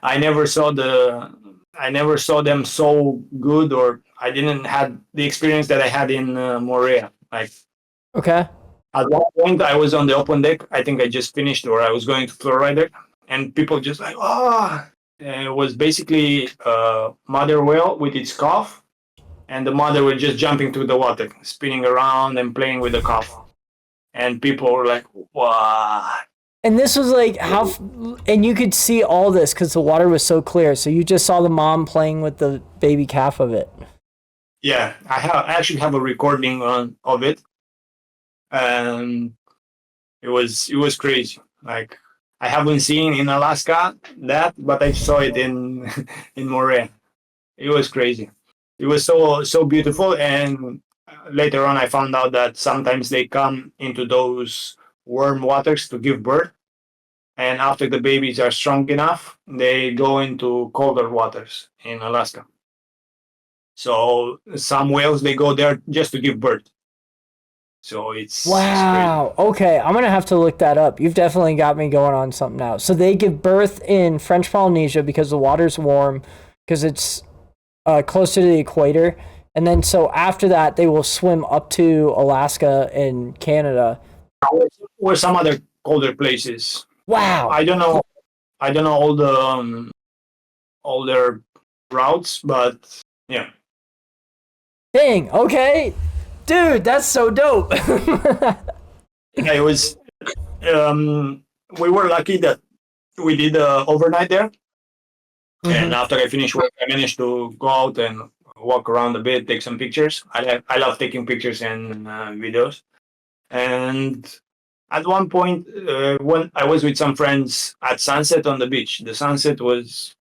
I never saw I never saw them so good, or I didn't had the experience that I had in Morea. Like Okay. at one point, I was on the open deck. I think I just finished, or I was going to floor rider, and people just like, oh, and it was basically a mother whale with its calf, and the mother was just jumping through the water, spinning around and playing with the calf, and people were like, wow. And this was like and you could see all this because the water was so clear. So you just saw the mom playing with the baby calf of it. Yeah, I actually have a recording of it, and it was crazy. Like I haven't seen in Alaska that, but I saw it in in Morea. It was crazy. It was so beautiful, and later on I found out that sometimes they come into those warm waters to give birth, and after the babies are strong enough, they go into colder waters in Alaska. So some whales, they go there just to give birth. So it's Wow. Okay, I'm gonna have to look that up. You've definitely got me going on something now. So they give birth in French Polynesia because the water's warm, because it's closer to the equator, and then so after that they will swim up to Alaska and Canada. or some other colder places. Wow. I don't know. I don't know all their routes, but yeah. Dang. Okay, dude, that's so dope. Yeah, it was. We were lucky that we did overnight there, and after I finished work, I managed to go out and walk around a bit, take some pictures. I love taking pictures and videos. And at one point, when I was with some friends at sunset on the beach, the sunset was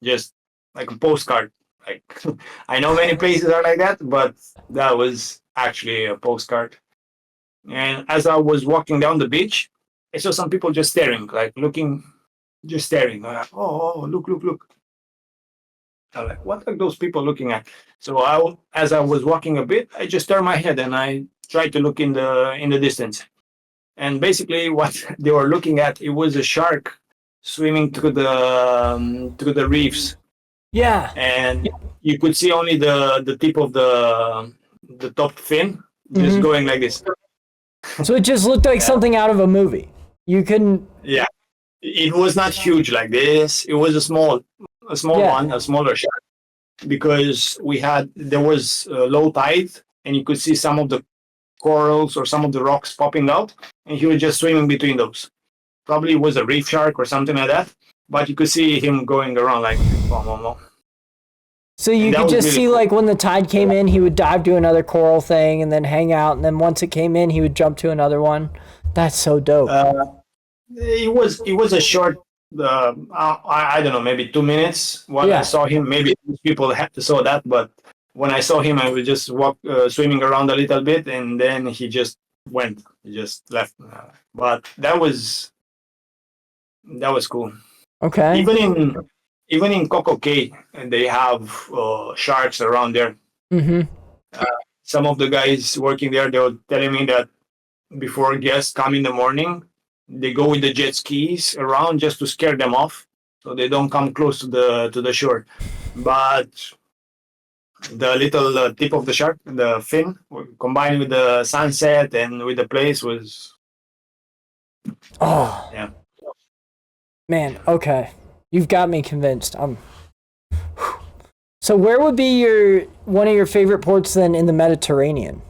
just like a postcard. Like I know many places are like that, but that was actually a postcard. And as I was walking down the beach, I saw some people just staring, like looking, just staring. I'm like, oh, look, look, look. I'm like, what are those people looking at? So as I was walking a bit, I just turned my head and I tried to look in the distance. And basically, what they were looking at, it was a shark swimming through the reefs, Yeah. and you could see only the tip of the top fin just going like this. So it just looked like something out of a movie. You couldn't. Yeah, it was not huge like this. It was a small Yeah. one, a smaller shark, because there was low tide, and you could see some of the corals or some of the rocks popping out, and he was just swimming between those. Probably it was a reef shark or something like that, but you could see him going around like, boom, boom, boom. So you And that could was just really see cool. like when the tide came in, he would dive to another coral thing and then hang out, and then once it came in, he would jump to another one. That's so dope. It was a short. I don't know, maybe 2 minutes. When Yeah. I saw him, maybe people had to saw that, but when I saw him, I was just swimming around a little bit, and then he just went, he just left. But that was cool. Okay. Even in Coco Cay, they have sharks around there. Some of the guys working there, they were telling me that before guests come in the morning, they go with the jet skis around just to scare them off, so they don't come close to the shore. But the little tip of the shark, the fin, combined with the sunset and with the place was, Oh yeah. man. Okay. You've got me convinced. So where would be one of your favorite ports then in the Mediterranean?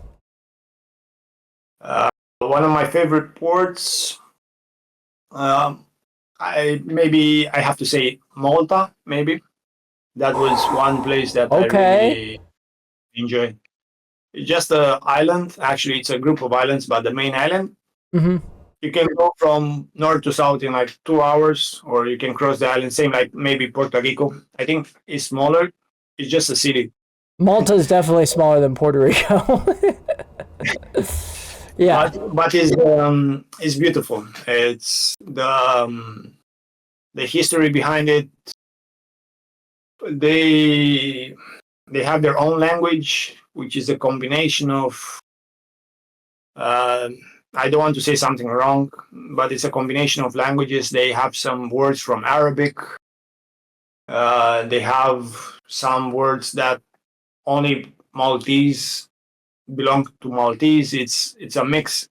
One of my favorite ports, I have to say Malta. Maybe that was one place that I really enjoy. It's just an island. Actually, it's a group of islands, but the main island, you can go from north to south in like 2 hours, or you can cross the island. Same like maybe Puerto Rico. I think it's smaller. It's just a city, Malta is definitely smaller than Puerto Rico. Yeah. but it's beautiful. It's the history behind it. They they have their own language, which is a combination of. Uh, I don't want to say something wrong, but it's a combination of languages. They have some words from Arabic. They have some words that only Maltese belong to Maltese. It's a mix.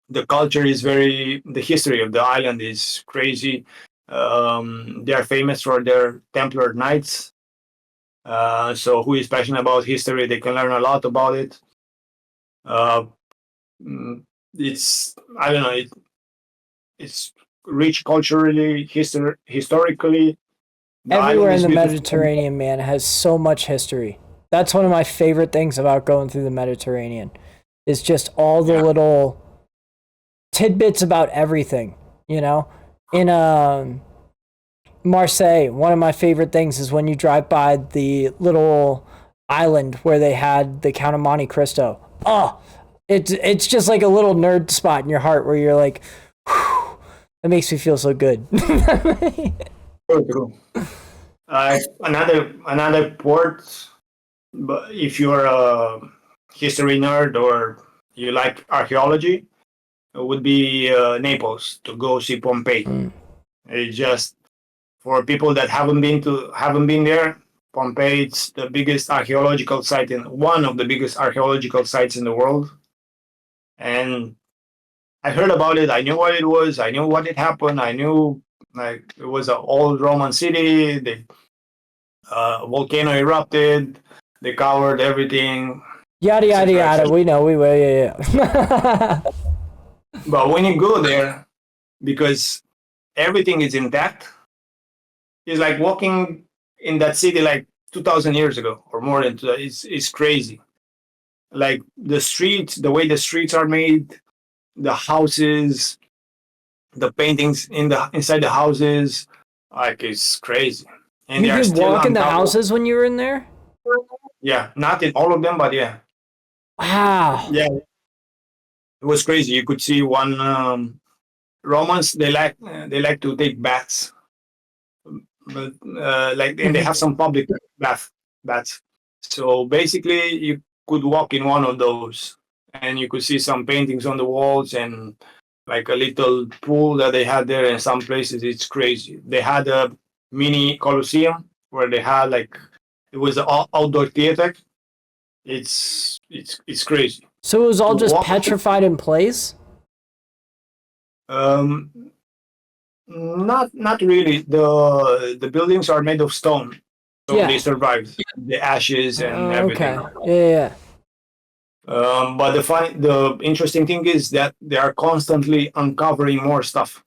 The culture is very. The history of the island is crazy. They are famous for their Templar Knights. So who is passionate about history, they can learn a lot about it. Uh, it's I don't know. It's rich culturally, historically. The Everywhere island in is the beautiful. Mediterranean, man, has so much history. That's one of my favorite things about going through the Mediterranean. Is just all the Yeah, little tidbits about everything, you know? In Marseille, one of my favorite things is when you drive by the little island where they had the Count of Monte Cristo. Oh, it's just like a little nerd spot in your heart where you're like, whew, that makes me feel so good. true, true. Another port, but if you're a history nerd or you like archaeology, it would be Naples to go see Pompeii. Mm. It just for people that haven't been there, Pompeii it's the biggest archaeological site in one of the biggest archaeological sites in the world. And I heard about it. I knew what it was. I knew what had happened. I knew like it was an old Roman city. The volcano erupted. They covered everything, Yada yada etc., yada. etc. We know. We will. Yeah. But when you go there, because everything is intact, it's like walking in that city like 2,000 years ago or more than two. It's crazy. Like the streets, the way the streets are made, the houses, the paintings inside the houses, like it's crazy. And You they are could still walk in the uncovered. houses when you were in there. Yeah, not in all of them, but yeah, Wow. yeah, it was crazy. You could see one Romans. They like to take baths, but like and they have some public baths. So basically, you could walk in one of those, and you could see some paintings on the walls and like a little pool that they had there. In some places, it's crazy. They had a mini coliseum where they had like it was an outdoor theater. It's crazy So it was to all just walk. petrified in place. Um, not really. The buildings are made of stone, so they Yeah. survived the ashes and everything. Okay. Yeah. But the interesting thing is that they are constantly uncovering more stuff.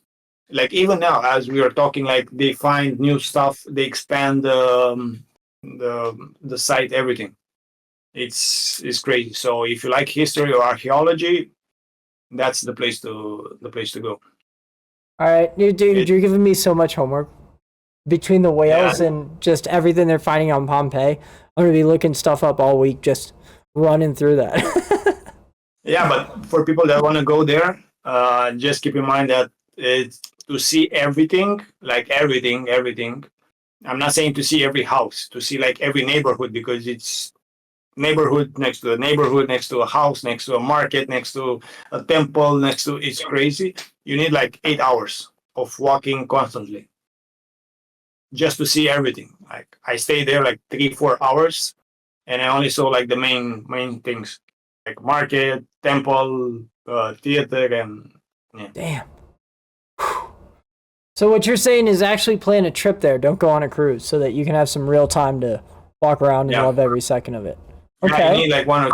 Like even now, as we are talking, like they find new stuff, they expand the site, everything. It's crazy. So if you like history or archaeology, that's the place to go. All right, dude, It, you're giving me so much homework between the yeah, whales and just everything they're finding on Pompeii. I'm gonna be looking stuff up all week, just running through that. yeah. But for people that want to go there, just keep in mind that it's to see everything, like everything. I'm not saying to see every house, to see like every neighborhood because it's neighborhood next to a neighborhood, next to a house, next to a market, next to a temple, next to it's crazy. You need like 8 hours of walking constantly just to see everything. Like I stayed there like 3 4 hours and I only saw like the main things like market, temple, theater, and yeah, Damn. So what you're saying is actually plan a trip there. Don't go on a cruise so that you can have some real time to walk around and yeah. love every second of it. Yeah, you Okay. need like one or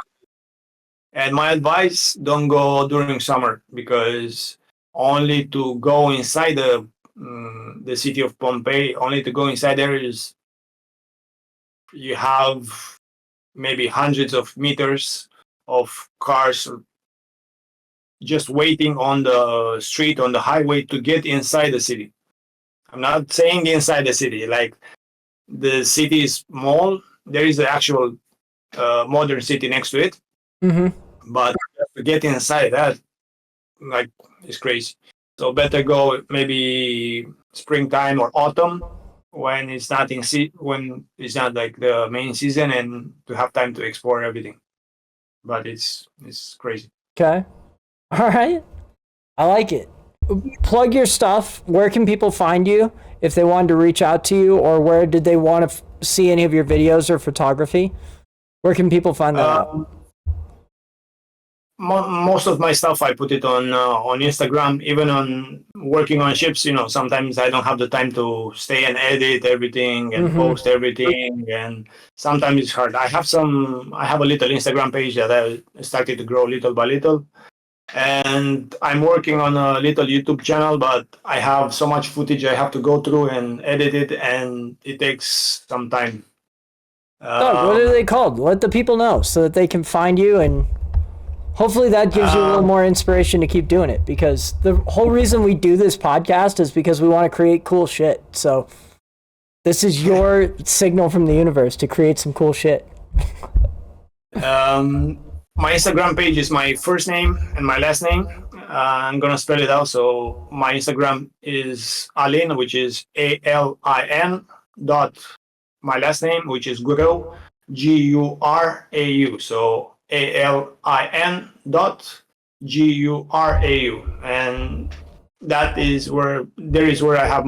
and my advice don't go during summer because only to go inside the city of Pompeii, only to go inside there is you have maybe hundreds of meters of cars just waiting on the street, on the highway to get inside the city. I'm not saying inside the city, like the city is small. There is an actual modern city next to it, but to get inside that, like, it's crazy. So better go maybe springtime or autumn when it's not when it's not like the main season, and to have time to explore everything. But it's crazy. Okay. All right. I like it. Plug your stuff. Where can people find you if they wanted to reach out to you, or where did they want to see any of your videos or photography? Where can people find that out? Most of my stuff I put it on Instagram. Even on working on ships, sometimes I don't have the time to stay and edit everything and post everything, and sometimes it's hard. I have a little Instagram page that I started to grow little by little, and I'm working on a little YouTube channel, but I have so much footage I have to go through and edit it, and it takes some time. Doug, what are they called? Let the people know so that they can find you, and hopefully that gives you a little more inspiration to keep doing it, because the whole reason we do this podcast is because we want to create cool shit. So this is your signal from the universe to create some cool shit. My Instagram page is my first name and my last name. I'm going to spell it out. So my Instagram is Alin, which is ALIN dot my last name, which is Gurau, GURAU. So ALIN dot GURAU. And that is where I have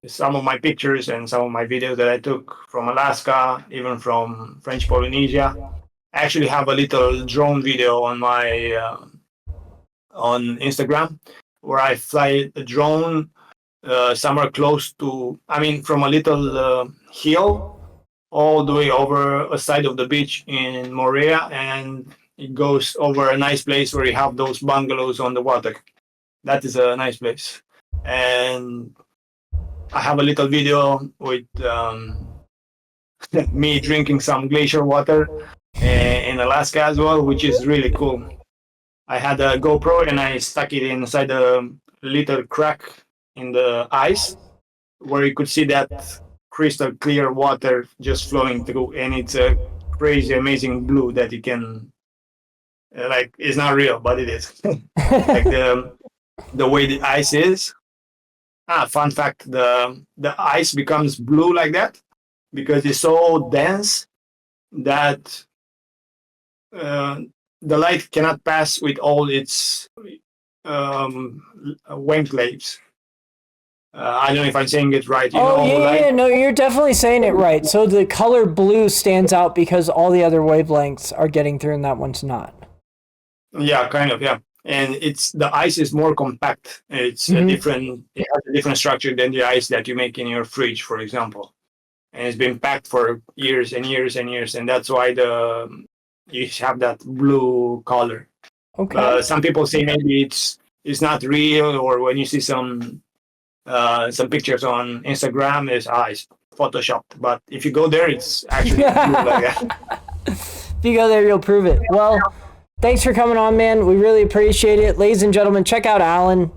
some of my pictures and some of my videos that I took from Alaska, even from French Polynesia. I actually have a little drone video on my on Instagram where I fly a drone somewhere close to, from a little hill all the way over a side of the beach in Morea, and it goes over a nice place where you have those bungalows on the water. That is a nice place. And I have a little video with me drinking some glacier water in Alaska as well, which is really cool. I had a GoPro and I stuck it inside a little crack in the ice where you could see that crystal clear water just flowing through, and it's a crazy, amazing blue that you can it's not real, but it is. Like the way the ice is. Fun fact: the ice becomes blue like that because it's so dense that the light cannot pass with all its wavelengths. I don't know if I'm saying it right. No, you're definitely saying it right. So the color blue stands out because all the other wavelengths are getting through and that one's not. Yeah, kind of, yeah. And the ice is more compact. It has a different structure than the ice that you make in your fridge, for example. And it's been packed for years and years and years, and that's why you have that blue color. Okay. Some people say maybe it's not real, or when you see some pictures on Instagram, it's photoshopped. But if you go there, it's actually blue like that. If you go there, you'll prove it. Well, thanks for coming on, man. We really appreciate it. Ladies and gentlemen, check out Alin.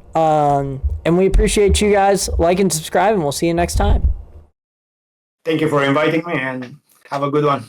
And we appreciate you guys. Like and subscribe, and we'll see you next time. Thank you for inviting me, and have a good one.